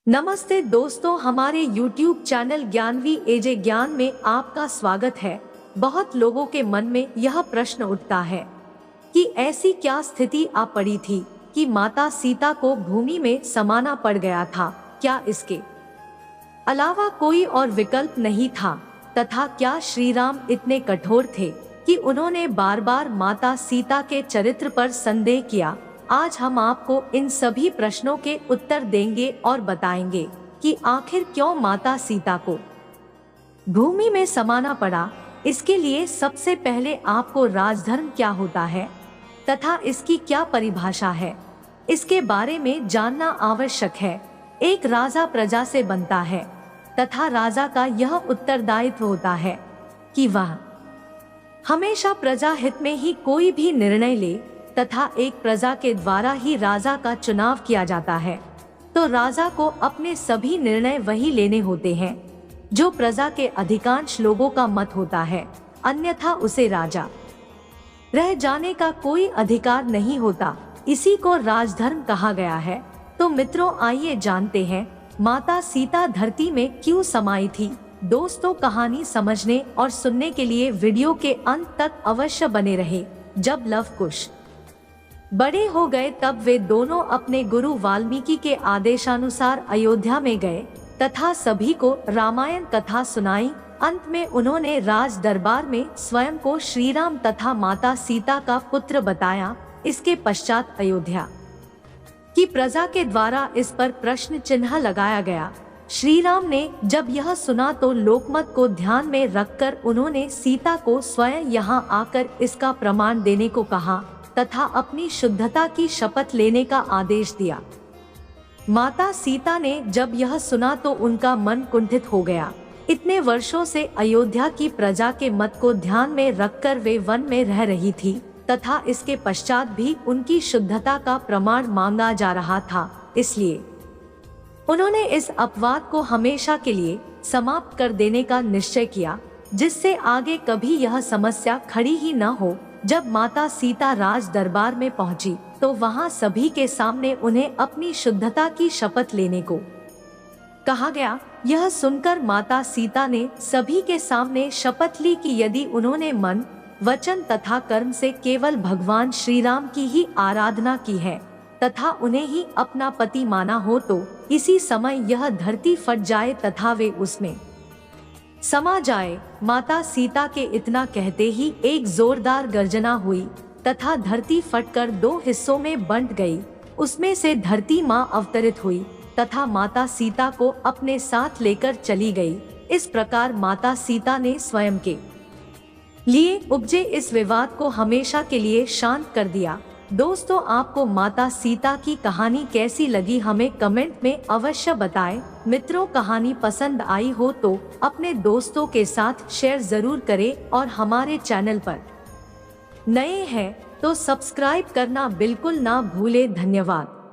नमस्ते दोस्तों, हमारे YouTube चैनल ज्ञानवी एजे ज्ञान में आपका स्वागत है। बहुत लोगों के मन में यह प्रश्न उठता है कि ऐसी क्या स्थिति आ पड़ी थी कि माता सीता को भूमि में समाना पड़ गया था। क्या इसके अलावा कोई और विकल्प नहीं था तथा क्या श्री राम इतने कठोर थे कि उन्होंने बार बार माता सीता के चरित्र पर संदेह किया। आज हम आपको इन सभी प्रश्नों के उत्तर देंगे और बताएंगे कि आखिर क्यों माता सीता को भूमि में समाना पड़ा। इसके लिए सबसे पहले आपको राजधर्म क्या होता है तथा इसकी क्या परिभाषा है, इसके बारे में जानना आवश्यक है। एक राजा प्रजा से बनता है तथा राजा का यह उत्तरदायित्व होता है कि वह हमेशा प्रजा हित में ही कोई भी निर्णय ले तथा एक प्रजा के द्वारा ही राजा का चुनाव किया जाता है। तो राजा को अपने सभी निर्णय वही लेने होते हैं जो प्रजा के अधिकांश लोगों का मत होता है, अन्यथा उसे राजा रह जाने का कोई अधिकार नहीं होता। इसी को राजधर्म कहा गया है। तो मित्रों, आइए जानते हैं माता सीता धरती में क्यों समाई थी। दोस्तों, कहानी समझने और सुनने के लिए वीडियो के अंत तक अवश्य बने रहे। जब लव कुश बड़े हो गए तब वे दोनों अपने गुरु वाल्मीकि के आदेशानुसार अयोध्या में गए तथा सभी को रामायण कथा सुनाई। अंत में उन्होंने राज दरबार में स्वयं को श्री राम तथा माता सीता का पुत्र बताया। इसके पश्चात अयोध्या की प्रजा के द्वारा इस पर प्रश्न चिन्ह लगाया गया। श्री राम ने जब यह सुना तो लोकमत को ध्यान में रखकर उन्होंने सीता को स्वयं यहाँ आकर इसका प्रमाण देने को कहा तथा अपनी शुद्धता की शपथ लेने का आदेश दिया। माता सीता ने जब यह सुना तो उनका मन कुंठित हो गया। इतने वर्षों से अयोध्या की प्रजा के मत को ध्यान में रखकर वे वन में रह रही थी तथा इसके पश्चात भी उनकी शुद्धता का प्रमाण मांगा जा रहा था। इसलिए उन्होंने इस अपवाद को हमेशा के लिए समाप्त कर देने का निश्चय किया, जिससे आगे कभी यह समस्या खड़ी ही न हो। जब माता सीता राज दरबार में पहुंची तो वहां सभी के सामने उन्हें अपनी शुद्धता की शपथ लेने को कहा गया। यह सुनकर माता सीता ने सभी के सामने शपथ ली कि यदि उन्होंने मन, वचन तथा कर्म से केवल भगवान श्री राम की ही आराधना की है तथा उन्हें ही अपना पति माना हो तो इसी समय यह धरती फट जाए तथा वे उसमें समा जाए। माता सीता के इतना कहते ही एक जोरदार गर्जना हुई तथा धरती फटकर दो हिस्सों में बंट गई। उसमें से धरती माँ अवतरित हुई तथा माता सीता को अपने साथ लेकर चली गई। इस प्रकार माता सीता ने स्वयं के लिए उपजे इस विवाद को हमेशा के लिए शांत कर दिया। दोस्तों, आपको माता सीता की कहानी कैसी लगी हमें कमेंट में अवश्य बताएं। मित्रों, कहानी पसंद आई हो तो अपने दोस्तों के साथ शेयर जरूर करें और हमारे चैनल पर नए हैं तो सब्सक्राइब करना बिल्कुल ना भूलें। धन्यवाद।